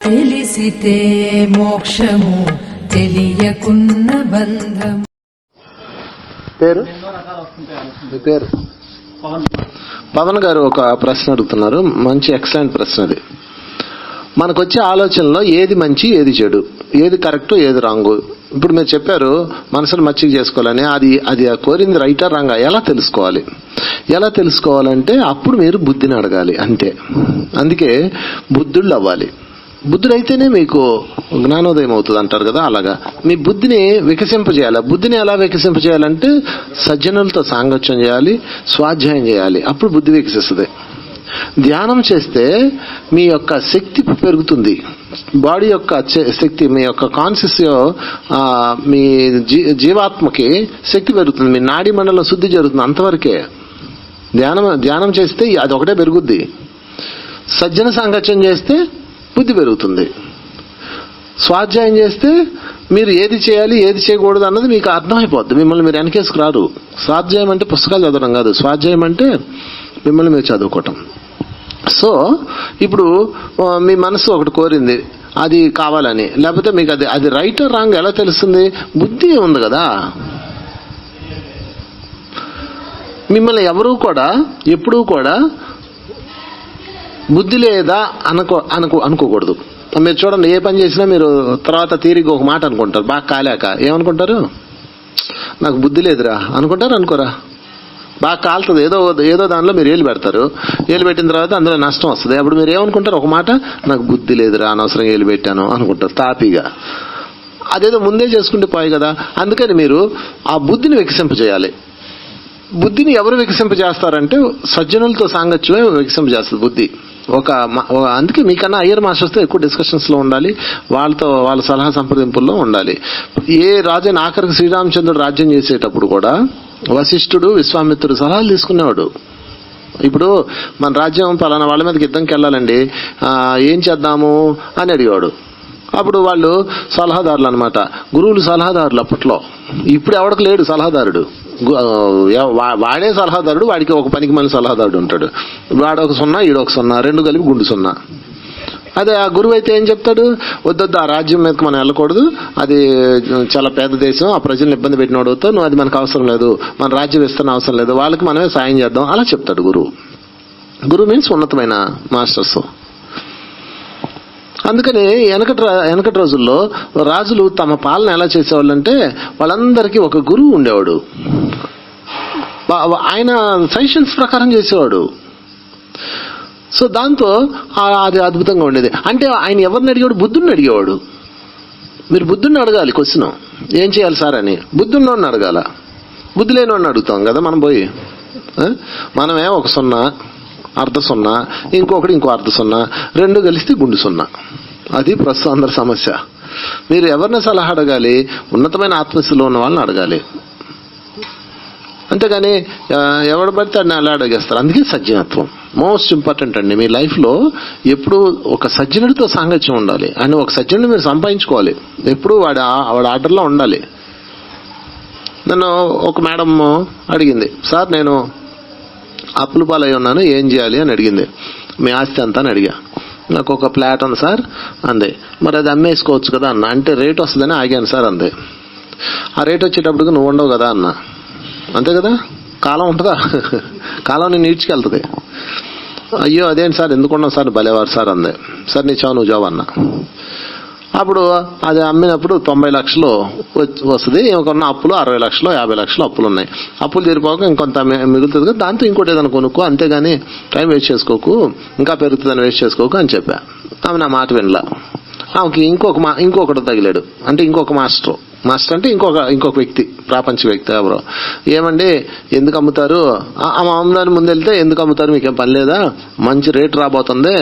తెలిసితే మోక్షము తెలియకున్న బంధము. పేరు మీ పేరు? పవన్ గారు ఒక ప్రశ్న అడుగుతున్నారు. మంచి ఎక్సలెంట్ ప్రశ్న అది. మనకు వచ్చే ఆలోచనలో ఏది మంచి ఏది చెడు, ఏది కరెక్ట్ ఏది రాంగు. ఇప్పుడు మీరు చెప్పారు మనసును మచ్చిక చేసుకోవాలని. అది కోరింది రైటా రాంగా ఎలా తెలుసుకోవాలి? ఎలా తెలుసుకోవాలంటే అప్పుడు మీరు బుద్ధిని అడగాలి అంతే. అందుకే బుద్ధుళ్ళు అవ్వాలి. బుద్ధుడైతేనే మీకు జ్ఞానోదయం అవుతుంది అంటారు కదా, అలాగా మీ బుద్ధిని వికసింపజేయాలి. బుద్ధిని ఎలా వికసింపజేయాలంటే సజ్జనులతో సాంగత్యం చేయాలి, స్వాధ్యాయం చేయాలి, అప్పుడు బుద్ధి వికసిస్తుంది. ధ్యానం చేస్తే మీ యొక్క శక్తి పెరుగుతుంది. బాడీ యొక్క శక్తి, మీ యొక్క కాన్షియస్ మీ జీవాత్మకి శక్తి పెరుగుతుంది. మీ నాడీ మండలం శుద్ధి జరుగుతుంది. అంతవరకే ధ్యానం చేస్తే అది ఒకటే పెరుగుద్ది. సజ్జన సాంగత్యం చేస్తే బుద్ధి పెరుగుతుంది. స్వాధ్యాయం చేస్తే మీరు ఏది చేయాలి ఏది చేయకూడదు అన్నది మీకు అర్థమైపోద్ది. మిమ్మల్ని మీరు వెనకేసుకురారు. స్వాధ్యాయం అంటే పుస్తకాలు చదవడం కాదు, స్వాధ్యాయం అంటే మిమ్మల్ని మీరు చదువుకోవటం. సో ఇప్పుడు మీ మనసు ఒకటి కోరింది, అది కావాలని, లేకపోతే మీకు అది రైట్ ఆర్ రాంగ్ ఎలా తెలుస్తుంది? బుద్ధి ఉంది కదా. మిమ్మల్ని ఎవరూ కూడా ఎప్పుడూ కూడా బుద్ధి లేదా అనుకోకూడదు. మీరు చూడండి, ఏ పని చేసినా మీరు తర్వాత తీరిగి ఒక మాట అనుకుంటారు. బాగా కాలేక ఏమనుకుంటారు? నాకు బుద్ధి లేదురా అనుకుంటారు. అనుకోరా? బాగా కాలుతుంది, ఏదో దానిలో మీరు ఏలు పెడతారు. ఏలు పెట్టిన తర్వాత అందులో నష్టం వస్తుంది. అప్పుడు మీరు ఏమనుకుంటారు? ఒక మాట, నాకు బుద్ధి లేదురా, అనవసరంగా ఏలు పెట్టాను అనుకుంటారు తాపీగా. అదేదో ముందే చేసుకుంటే పోయి కదా. అందుకని మీరు ఆ బుద్ధిని వికసింపజేయాలి. బుద్ధిని ఎవరు వికసింపజేస్తారంటే సజ్జనులతో సాంగత్యమే వికసింపజేస్తుంది బుద్ధి. అందుకే మీకన్నా అయ్యర్ మాస్టర్స్తో ఎక్కువ డిస్కషన్స్ లో ఉండాలి, వాళ్ళ సలహా సంప్రదింపుల్లో ఉండాలి. ఏ రాజైనా ఆఖరికి శ్రీరామచంద్రుడు రాజ్యం చేసేటప్పుడు కూడా వశిష్ఠుడు విశ్వామిత్రుడు సలహాలు తీసుకునేవాడు. ఇప్పుడు మన రాజ్యం పలానా వాళ్ళ మీదకి యుద్ధంకి వెళ్ళాలండి, ఏం చేద్దాము అని అడిగాడు. అప్పుడు వాళ్ళు సలహాదారులు అనమాట, గురువులు సలహాదారులు అప్పట్లో. ఇప్పుడు ఎవరికి లేడు సలహాదారుడు, వాడే సలహాదారుడు. వాడికి ఒక పనికి మళ్ళీ సలహాదారుడు ఉంటాడు. వాడొక 0 ఈడొక 0, 2 కలిపి గుండు 0. అదే ఆ గురువు అయితే ఏం చెప్తాడు? వద్దొద్దు, ఆ రాజ్యం మీదకి మనం వెళ్ళకూడదు, అది చాలా పెద్ద దేశం, ఆ ప్రజలను ఇబ్బంది పెట్టినోడు అవుతావు, నువ్వు అది మనకు అవసరం లేదు, మన రాజ్యం ఇస్తున్న అవసరం లేదు, వాళ్ళకి మనమే సాయం చేద్దాం అలా చెప్తాడు గురువు. గురువు మీన్స్ ఉన్నతమైన మాస్టర్స్. అందుకని వెనకటి రోజుల్లో రాజులు తమ పాలన ఎలా చేసేవాళ్ళంటే వాళ్ళందరికీ ఒక గురువు ఉండేవాడు. ఆయన సజెషన్స్ ప్రకారం చేసేవాడు. సో దాంతో అది అద్భుతంగా ఉండేది. అంటే ఆయన ఎవరిని అడిగేవాడు? బుద్ధుడిని అడిగేవాడు. మీరు బుద్ధుడిని అడగాలి క్వశ్చన్, ఏం చేయాలి సార్ అని. బుద్ధుడిని అడగాల, బుద్ధి లేనివాడిని అడుగుతాం కదా మనం పోయి. మనమే ఒక 0, అర్ధ 0, ఇంకొకటి ఇంకో అర్ధ 0, 2 కలిస్తే గుండు 0. అది ప్రస్తుతం అందరి సమస్య. మీరు ఎవరిని సలహా అడగాలి? ఉన్నతమైన ఆత్మస్థితిలో ఉన్న వాళ్ళని అడగాలి. అంతేగాని ఎవడు పడితే అడిని అలా అడిగేస్తారు. అందుకే సజ్జనత్వం మోస్ట్ ఇంపార్టెంట్ అండి. మీ లైఫ్లో ఎప్పుడు ఒక సజ్జనుడితో సాంగత్యం ఉండాలి. అని ఒక సజ్జనుడిని మీరు సంపాదించుకోవాలి. ఎప్పుడు వాడి ఆర్డర్లో ఉండాలి. నన్ను ఒక మేడం అడిగింది, సార్ నేను అప్పుల పాలై ఉన్నాను, ఏం చేయాలి అని అడిగింది. మీ ఆస్తి అంతా అని అడిగా. నాకు ఒక ఫ్లాట్ ఉంది సార్ అందే. మరి అది అమ్మేసుకోవచ్చు కదా అన్న. అంటే రేట్ వస్తుందని ఆగాను సార్ అందే. ఆ రేట్ వచ్చేటప్పటికి నువ్వు ఉండవు కదా అన్న. అంతే కదా, కాలం ఉంటుందా? కాలం నేను ఈడ్చుకెళ్తుంది. అయ్యో అదేంటి సార్, ఎందుకున్నావు సార్, భలేవారు సార్ అందే. సార్ నీ చావు నువ్వు జావు అన్న. అప్పుడు అది అమ్మినప్పుడు 90 లక్షలు వస్తుంది. ఇంకొన్న అప్పులు 60 లక్షలు 50 లక్షలు అప్పులు ఉన్నాయి. అప్పులు తీరిపోక ఇంకొంత మిగులుతుంది కదా, దాంతో ఇంకోటి ఏదైనా కొనుక్కో, అంతేగాని టైం వేస్ట్ చేసుకోకు, ఇంకా పెరుగుతుందని వేస్ట్ చేసుకోకు అని చెప్పా. ఆమె నా మాట వినలా. ఆమెకి ఇంకొకటి తగిలాడు. అంటే ఇంకొక మాస్టర్ అంటే ఇంకొక వ్యక్తి, ప్రాపంచిక వ్యక్తి ఎవరో. ఏమండి ఎందుకు అమ్ముతారు? ఆమె అమ్మదాని ముందు వెళ్తే ఎందుకు అమ్ముతారు, మీకేం పని లేదా, మంచి రేటు రాబోతుంది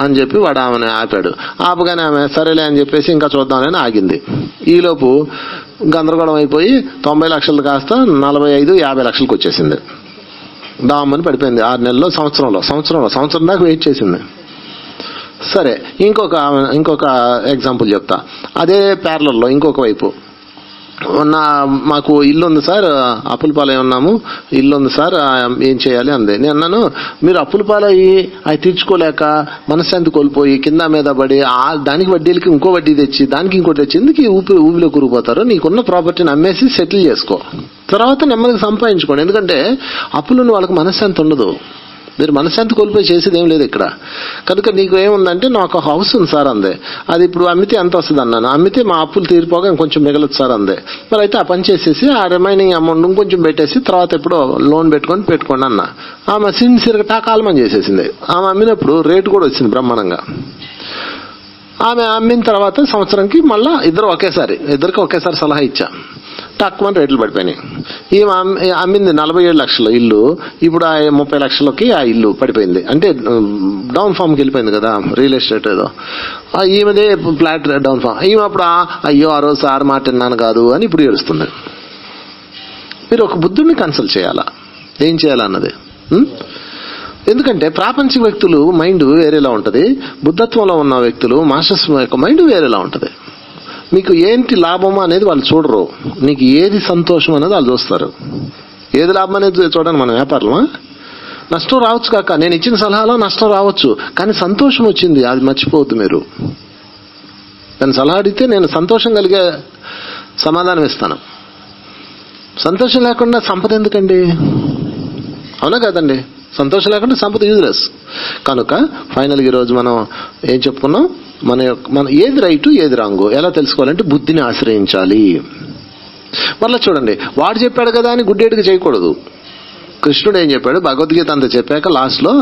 అని చెప్పి వాడు ఆమెను ఆపాడు. ఆపగానే ఆమె సరేలే అని చెప్పేసి ఇంకా చూద్దామని ఆగింది. ఈలోపు గందరగోళం అయిపోయి 90 లక్షలు కాస్త 45-50 లక్షలకు వచ్చేసింది. దామని పడిపోయింది. 6 నెలల్లో సంవత్సరం దాకా వెయిట్ చేసింది. సరే ఇంకొక ఎగ్జాంపుల్ చెప్తా. అదే ప్యారలల్లో ఇంకొక వైపు మాకు ఇల్లు ఉంది సార్, అప్పుల పాలై ఉన్నాము, ఇల్లు ఉంది సార్, ఏం చేయాలి అందే. నేను అన్నాను, మీరు అప్పుల పాలయ్యి అవి తీర్చుకోలేక మనశ్శాంతి కోల్పోయి కింద మీద పడి దానికి వడ్డీలకి ఇంకో వడ్డీ తెచ్చి దానికి ఇంకోటి తెచ్చి ఎందుకు ఊపిలో కూరుకుపోతారు? నీకున్న ప్రాపర్టీని అమ్మేసి సెటిల్ చేసుకో, తర్వాత నెమ్మదిగా సంపాదించుకోండి. ఎందుకంటే అప్పులను వాళ్ళకి మనశ్శాంతి ఉండదు. మీరు మనశ్శాంతి కోల్పోయి చేసేది ఏం లేదు ఇక్కడ. కనుక నీకు ఏముందంటే నాకు ఒక హౌస్ ఉంది సార్ అందే, అది ఇప్పుడు అమ్మితే ఎంత వస్తుంది అన్నాను. అమ్మితే మా అప్పులు తీరిపోగా ఇంకొంచెం మిగలదు సార్ అందే. మరి అయితే ఆ పని చేసేసి ఆ రిమైనింగ్ అమౌంట్ ఇంకొంచెం పెట్టేసి తర్వాత ఎప్పుడో లోన్ పెట్టుకోండి అన్న. ఆమె సిన్సియర్గా టాకాలమని చేసేసింది. ఆమె అమ్మినప్పుడు రేటు కూడా వచ్చింది బ్రహ్మాండంగా. ఆమె అమ్మిన తర్వాత సంవత్సరంకి మళ్ళా ఇద్దరికి ఒకేసారి సలహా ఇచ్చా. తక్కువ రేట్లు పడిపోయినాయి. ఈమె అమ్మింది 47 లక్షల ఇల్లు, ఇప్పుడు 30 లక్షలకి ఆ ఇల్లు పడిపోయింది. అంటే డౌన్ ఫామ్కి వెళ్ళిపోయింది కదా, రియల్ ఎస్టేట్ ఏదో. ఈమెదే ఫ్లాట్ డౌన్ ఫామ్. ఈమె అప్పుడు అయ్యో ఆ రోజు సార్ మాట విన్నాను కాదు అని ఇప్పుడు ఏడుస్తుంది. మీరు ఒక బుద్ధుడిని కన్సల్ట్ చేయాలా, ఏం చేయాలన్నది. ఎందుకంటే ప్రాపంచిక వ్యక్తులు మైండ్ వేరేలా ఉంటుంది, బుద్ధత్వంలో ఉన్న వ్యక్తులు మాస్టర్స్ యొక్క మైండ్ వేరేలా ఉంటుంది. మీకు ఏంటి లాభమా అనేది వాళ్ళు చూడరు, నీకు ఏది సంతోషం అనేది వాళ్ళు చూస్తారు. ఏది లాభం అనేది చూడండి. మన వ్యాపారమా నష్టం రావచ్చు కాక, నేను ఇచ్చిన సలహాలో నష్టం రావచ్చు, కానీ సంతోషం వచ్చింది అది మర్చిపోవద్దు. మీరు నేను సలహా అడిగితే నేను సంతోషం కలిగే సమాధానం ఇస్తాను. సంతోషం లేకుండా సంపద ఎందుకండి? అవునా కదండి? సంతోషం లేకుండా సంపద యూజ్లెస్. కనుక ఫైనల్గా ఈరోజు మనం ఏం చెప్పుకున్నాం, మన ఏది రైటు ఏది రాంగో ఎలా తెలుసుకోవాలంటే బుద్ధిని ఆశ్రయించాలి. మళ్ళీ చూడండి, వాడు చెప్పాడు కదా అని గుడ్డేటికి చేయకూడదు. కృష్ణుడు ఏం చెప్పాడు, భగవద్గీత అంతా చెప్పాక లాస్ట్ లో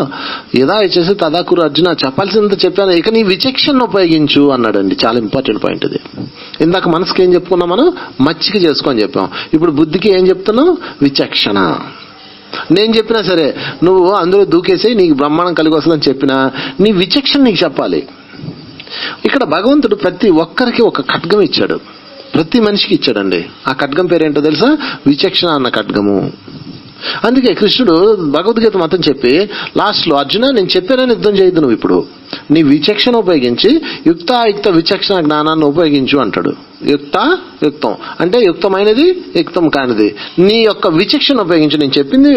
యదా ఇచ్చేసి తదాకురు అర్జున, చెప్పాల్సిందంతా చెప్పాను, ఇక నీ విచక్షణ ఉపయోగించు అన్నాడండి. చాలా ఇంపార్టెంట్ పాయింట్ ఇది. ఇందాక మనసుకి ఏం చెప్పుకున్నాం మనం, మచ్చిక చేసుకొని చెప్పాం. ఇప్పుడు బుద్ధికి ఏం చెప్తున్నావు, విచక్షణ. నేను చెప్పినా సరే నువ్వు అందులో దూకేసి నీకు బ్రహ్మాండం కలిగి వస్తుందని చెప్పినా నీ విచక్షణ నీకు చెప్పాలి. ఇక్కడ భగవంతుడు ప్రతి ఒక్కరికి ఒక ఖడ్గం ఇచ్చాడు, ప్రతి మనిషికి ఇచ్చాడండి. ఆ ఖడ్గం పేరేంటో తెలుసా, విచక్షణ అన్న ఖడ్గము. అందుకే కృష్ణుడు భగవద్గీత మొత్తం చెప్పి లాస్ట్ లో అర్జున నేను చెప్పానని యుద్ధం చేయొద్దు, నువ్వు ఇప్పుడు నీ విచక్షణ ఉపయోగించి యుక్త విచక్షణ జ్ఞానాన్ని ఉపయోగించు అంటాడు. యుక్తం అంటే యుక్తమైనది యుక్తం కానిది. నీ యొక్క విచక్షణ ఉపయోగించి నేను చెప్పింది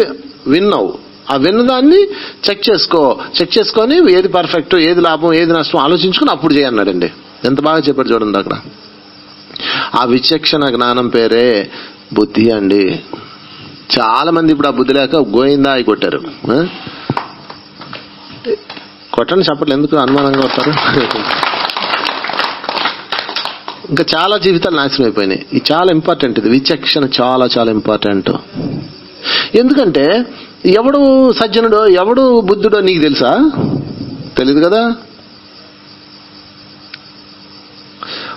విన్నావు, ఆ విన్నదాన్ని చెక్ చేసుకొని ఏది పర్ఫెక్ట్, ఏది లాభం, ఏది నష్టం ఆలోచించుకుని అప్పుడు చేయన్నాడండి. ఎంత బాగా చెప్పాడు చూడండి అక్కడ. ఆ విచక్షణ జ్ఞానం పేరే బుద్ధి అండి. చాలా మంది ఇప్పుడు ఆ బుద్ధి లేక గోయిందా అయి కొట్టారు. కొట్టండి చెప్పట్లు, ఎందుకు అనుమానంగా వస్తారు. ఇంకా చాలా జీవితాలు నాశనం అయిపోయినాయి. ఇది చాలా ఇంపార్టెంట్, ఇది విచక్షణ చాలా చాలా ఇంపార్టెంట్. ఎందుకంటే ఎవడు సజ్జనుడో ఎవడు బుద్ధుడో నీకు తెలుసా? తెలీదు కదా.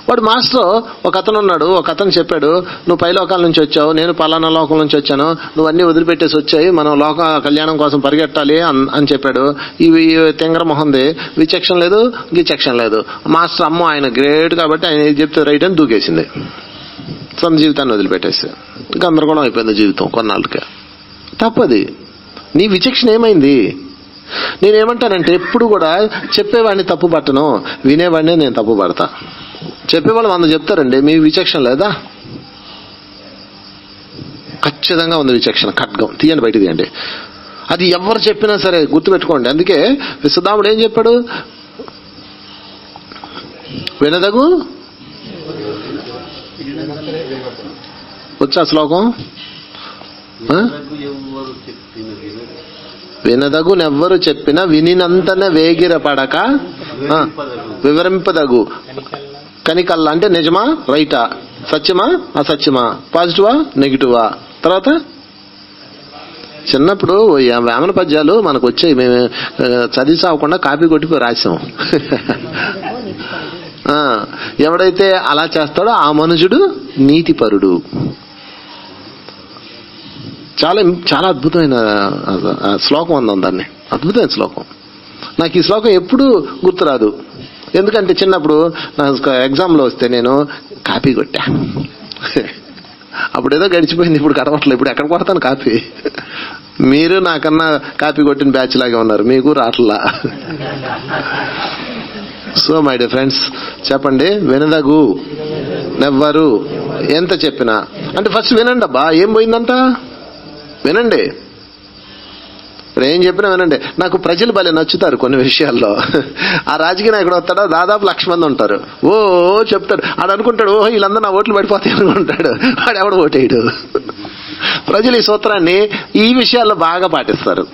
వాడు మాస్టర్ ఒక అతను ఉన్నాడు, ఒక అతను చెప్పాడు, నువ్వు పై లోకాల నుంచి వచ్చావు, నేను పలానా లోకం నుంచి వచ్చాను, నువ్వు అన్ని వదిలిపెట్టేసి వచ్చాయి, మనం లోక కళ్యాణం కోసం పరిగెట్టాలి అని చెప్పాడు. ఇవి తెంగర మొహంది, విచక్షణ లేదు, గిచక్షణ లేదు. మాస్టర్ అమ్మో ఆయన గ్రేట్ కాబట్టి ఆయన ఏది చెప్తే రైట్ అని దూకేసింది. తన జీవితాన్ని వదిలిపెట్టేసి గందరగోళం అయిపోయింది జీవితం కొన్నాళ్ళకి. తప్పది. నీ విచక్షణ ఏమైంది? నేనేమంటానంటే ఎప్పుడు కూడా చెప్పేవాడిని తప్పు పట్టను, వినేవాడినే నేను తప్పు పడతా. చెప్పేవాళ్ళు 100 చెప్తారండి, మీ విచక్షణ లేదా? ఖచ్చితంగా ఉంది విచక్షణ. ఖడ్గం తీయండి, బయట తీయండి. అది ఎవరు చెప్పినా సరే గుర్తుపెట్టుకోండి. అందుకే విశ్వదాముడు ఏం చెప్పాడు, వినదగు వచ్చా శ్లోకం, వినదగునెవ్వరు చెప్పిన వినినంతనే వేగిరపడక వివరింపదగు కనికల్లా. అంటే నిజమా రైటా, సత్యమా అసత్యమా, పాజిటివా నెగిటివా. తర్వాత చిన్నప్పుడు వేమన పద్యాలు మనకు వచ్చాయి, మేము చదివి సాగకుండా కాపీ కొట్టిపోయి రాసాం. ఎవడైతే అలా చేస్తాడో ఆ మనుషుడు నీతిపరుడు. చాలా చాలా అద్భుతమైన శ్లోకం ఉందాం, దాన్ని అద్భుతమైన శ్లోకం. నాకు ఈ శ్లోకం ఎప్పుడూ గుర్తురాదు, ఎందుకంటే చిన్నప్పుడు నాకు ఎగ్జామ్లో వస్తే నేను కాపీ కొట్టా. అప్పుడు ఏదో గడిచిపోయింది, ఇప్పుడు కడవట్లేదు. ఇప్పుడు ఎక్కడ కొడతాను కాపీ? మీరు నాకన్నా కాపీ కొట్టిన బ్యాచ్ లాగే ఉన్నారు, మీకు రాట్లా. సో మై డియర్ ఫ్రెండ్స్, చెప్పండి, వినదగు నెవ్వరు ఎంత చెప్పినా. అంటే ఫస్ట్ వినండి అబ్బా, ఏం పోయిందంట వినండి. ఇప్పుడు ఏం చెప్పినా వినండి. నాకు ప్రజలు భలే నచ్చుతారు కొన్ని విషయాల్లో. ఆ రాజకీయ నాయకుడు వస్తాడో దాదాపు 1,00,000 మంది ఉంటారు. ఓ చెప్తాడు, ఆడు అనుకుంటాడు ఓహో వీళ్ళందరూ నా ఓట్లు పడిపోతాయి అనుకుంటాడు. వాడు ఎవడు ఓటేయడు. ప్రజలు ఈ సూత్రాన్ని ఈ విషయాల్లో బాగా పాటిస్తారు.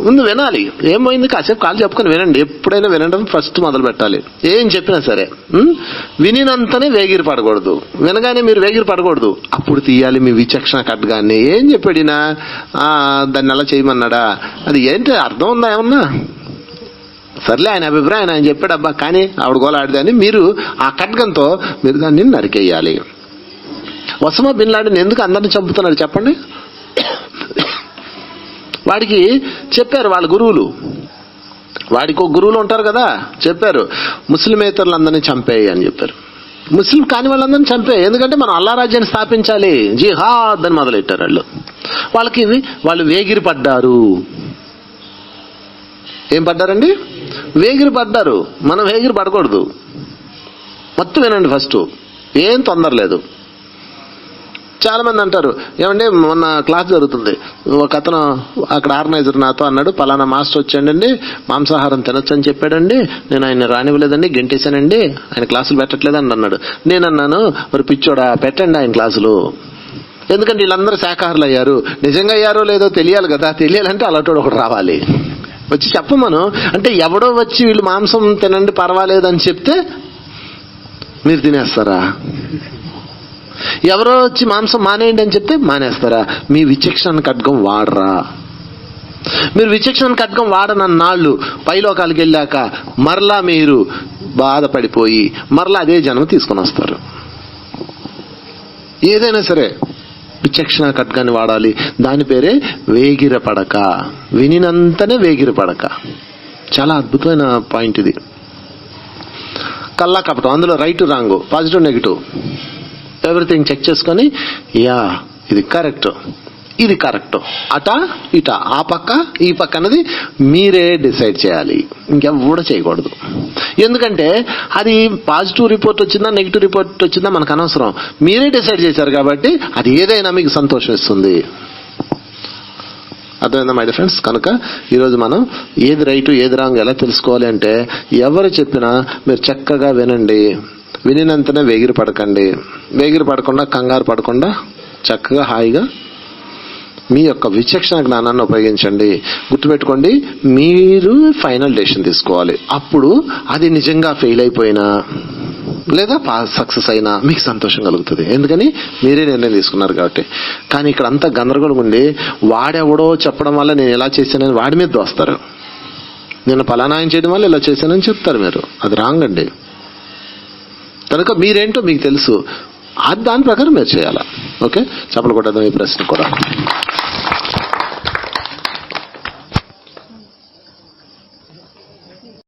ముందు వినాలి. ఏమైంది కాసేపు కాలు చెప్పుకొని వినండి. ఎప్పుడైనా వినడం ఫస్ట్ మొదలు పెట్టాలి. ఏం చెప్పినా సరే వినినంతనే వేగిరి పడకూడదు. వినగానే మీరు వేగిరి పడకూడదు. అప్పుడు తీయాలి మీ విచక్షణ ఖడ్గాన్ని. ఏం చెప్పాడినా దాన్ని ఎలా చేయమన్నాడా, అది ఏంటి అర్థం ఉందా ఏమన్నా, సర్లే ఆయన అభిప్రాయం ఆయన చెప్పాడు అబ్బా కానీ ఆవిడ గోలాడిదని మీరు ఆ ఖడ్గంతో మీరు దాన్ని నరికేయాలి. ఒసామా బిన్ లాడెన్ ఎందుకు అందరిని చంపుతున్నాడు చెప్పండి? వాడికి చెప్పారు వాళ్ళ గురువులు, వాడికి ఒక గురువులు ఉంటారు కదా, చెప్పారు ముస్లిమేతరులందరినీ చంపేయి అని చెప్పారు. ముస్లిం కాని వాళ్ళందరినీ చంపేయి, ఎందుకంటే మనం అల్లా రాజ్యాన్ని స్థాపించాలి, జిహాద్ అని మొదలెట్టారు వాళ్ళు. వాళ్ళు వేగిరి పడ్డారు. ఏం పడ్డారండి? వేగిరి పడ్డారు. మనం వేగిరి పడకూడదు. మొత్తం వినండి ఫస్ట్, ఏం తొందర లేదు. చాలా మంది అంటారు ఏమంటే మొన్న క్లాస్ జరుగుతుంది, ఒక అతను అక్కడ ఆర్గనైజర్ నాతో అన్నాడు పలానా మాస్టర్ వచ్చాడండి, మాంసాహారం తినొచ్చు అని చెప్పాడండి, నేను ఆయన రానివ్వలేదండి, గెంటేశానండి, ఆయన క్లాసులు పెట్టట్లేదని అన్నాడు. నేను అన్నాను మరి పిచ్చోడా పెట్టండి ఆయన క్లాసులు, ఎందుకంటే వీళ్ళందరూ శాఖాహారులు అయ్యారు. నిజంగా అయ్యారో లేదో తెలియాలి కదా, తెలియాలంటే అలాంటి ఒకటి రావాలి వచ్చి చెప్పమను. అంటే ఎవడో వచ్చి వీళ్ళు మాంసం తినండి పర్వాలేదు అని చెప్తే మీరు తినేస్తారా? ఎవరో వచ్చి మాంసం మానేయండి అని చెప్తే మానేస్తారా? మీ విచక్షణ ఖడ్గం వాడరా? మీరు విచక్షణ ఖడ్గం వాడనన్నాళ్ళు పైలోకాలకి వెళ్ళాక మరలా మీరు బాధపడిపోయి మరలా అదే జన్మ తీసుకొని వస్తారు. ఏదైనా సరే విచక్షణ ఖడ్గాన్ని వాడాలి. దాని పేరే వేగిర పడక, వినినంతనే వేగిర పడక. చాలా అద్భుతమైన పాయింట్ ఇది. కల్లా కపటం, అందులో right wrong, positive negative everything check చేసుకొని యా ఇది కరెక్ట్, ఇది కరెక్ట్, అట ఇట, ఆ పక్క ఈ పక్క అన్నది మీరే డిసైడ్ చేయాలి, ఇంకెవ్వడూ చేయకూడదు. ఎందుకంటే అది పాజిటివ్ రిపోర్ట్ వచ్చిందా నెగిటివ్ రిపోర్ట్ వచ్చిందా మనకు అనవసరం, మీరే డిసైడ్ చేశారు కాబట్టి అది ఏదైనా మీకు సంతోషం ఇస్తుంది. అర్థమైందా మై డియర్ ఫ్రెండ్స్? కనుక ఈరోజు మనం ఏది రైట్ ఏది రాంగ్ ఎలా తెలుసుకోవాలి అంటే, ఎవరు చెప్పినా మీరు చక్కగా వినండి. వినినంతనే వేగిరి పడకండి. వేగిరి పడకుండా కంగారు పడకుండా చక్కగా హాయిగా మీ యొక్క విచక్షణ జ్ఞానాన్ని ఉపయోగించండి. గుర్తుపెట్టుకోండి, మీరు ఫైనల్ డెసిషన్ తీసుకోవాలి. అప్పుడు అది నిజంగా ఫెయిల్ అయిపోయినా లేదా సక్సెస్ అయినా మీకు సంతోషం కలుగుతుంది. ఎందుకని మీరే నిర్ణయం తీసుకున్నారు కాబట్టి. కానీ ఇక్కడ అంతా గందరగోళం ఉండి వాడెవడో చెప్పడం వల్ల నేను ఎలా చేశానని వాడి మీద దోస్తారు. నేను పలానా ఆయన చేయడం వల్ల ఇలా చేశానని చెప్తారు మీరు. అది రాంగ్ అండి. కనుక మీరేంటో మీకు తెలుసు, దాని ప్రకారం మీరు చేయాలా. ఓకే, చెప్పలు కొట్టేద్దాం ఈ ప్రశ్న కూడా.